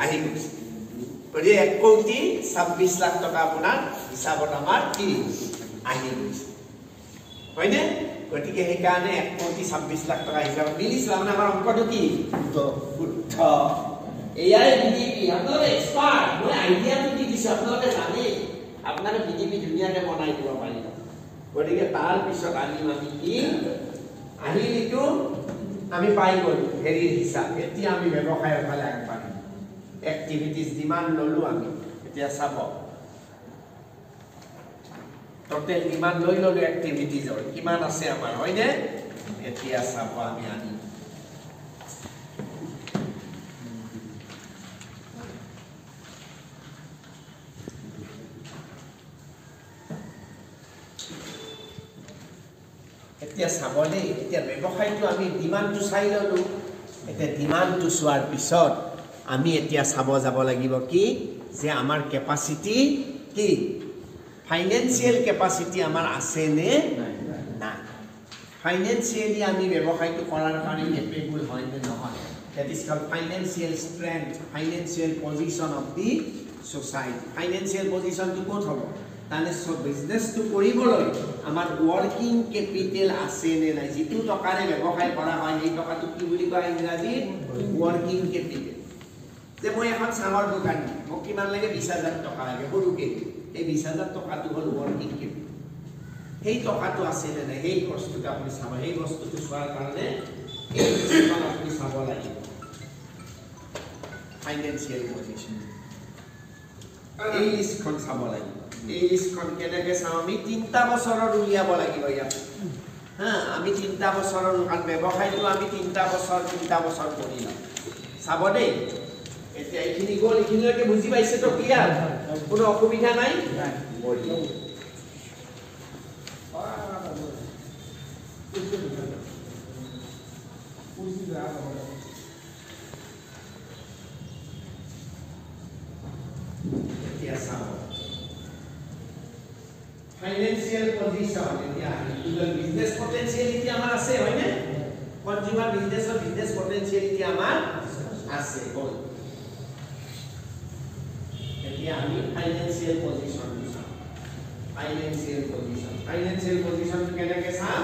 আহি গৈছে গতিকে 1,26,00,000 টকা আপোনাৰ হিচাপত আমাৰ কি আহি গৈছে হয়নে গতিকে সেইকাৰণে 1,26,00,000 টকা হিচাপত মিলিছে মানে আমাৰ অংকটো কি শুদ্ধ এয়াই বিডিপি আপোনালোকে এক্সপাৰ্ট মই আইডিয়াটো দি দিছো আপোনালোকে জানে আপোনালোকে বিডিপি ধুনীয়াকৈ বনাই দিব পাৰিব গতিকে তাৰ পিছত আমি কি আহিলিটো আমি পাই গ'লো হেৰিৰ হিচাপ এতিয়া আমি ব্যৱসায়ৰ ফালে আগবাঢ়িম এক্টিভিটিজ ডিমান্ড ললো আমি এতিয়া চাব টোটেল ডিমান্ড লৈ ললো এক্টিভিটিজৰ কিমান আছে আমাৰ হয়নে এতিয়া চাব আমি আনি এতিয়া চাব দেই এতিয়া ব্যৱসায়টো আমি ডিমান্ডটো চাই ললো এতিয়া ডিমান্ডটো চোৱাৰ পিছত আমি এতিয়া চাব যাব লাগিব কি যে আমাৰ কেপাসিটি কি ফাইনান্সিয়াল কেপাসিটি আমাৰ আছে নে না ফাইনান্সিয়ালি আমি ব্যৱসায়টো কৰাৰ কাৰণে কেপেবল হয় নে নহয় that is called financial strength financial position of the society financial position to ক'ত হ'ব তানে সব বিজনেস টু কৰিবলৈ আমাৰ ওয়াৰ্কিং ক্যাপিটাল আছে নে নাই যেটো টকাৰে ব্যৱসায় কৰা হয় এই টকাটো কি বুলি কয় ইংৰাজী ওয়াৰ্কিং ক্যাপিটাল যে মই এখন চামৰ দোকান মোক কিমান লাগে 20,000 টকা লাগে সৰুকে এই 20,000 টকাটো হল ওয়ার্কিং ক্যাপিটাল সেই টকাটো আছে নে নাই এই বস্তুটো আপুনি চাব এই বস্তুটো চোৱাৰ কাৰণে এই বস্তুটো আপুনি চাব লাগিব ফাইনান্সিয়াল পজিশন এই লিষ্টখন চাব লাগিব এই লিষ্টখন কেনেকৈ চাম আমি 3টা বছৰৰ উলিয়াব লাগিব ইয়াত হা আমি 3টা বছৰৰ কাৰণ ব্যৱসায়টো আমি 3টা বছৰ কৰিলাম চাব দেই এতিয়া এইখিনি গ'ল এইখিনিলৈকে বুজি পাইছে তো ক্লিয়াৰ কোনো অসুবিধা নাই এতিয়া চাব ফাইনান্সিয়াল পজিশন এতিয়া বিজনেস পটেনশিয়ালিটি আমাৰ আছে হয়নে কনজিউমাৰ বিজনেসৰ বিজনেস পটেনশিয়ালিটি আমাৰ আছে হ'ল এতিয়া আমি ফাইনান্সিয়াল পজিশন চাম ফাইনান্সিয়াল পজিশন কেনেকৈ চাম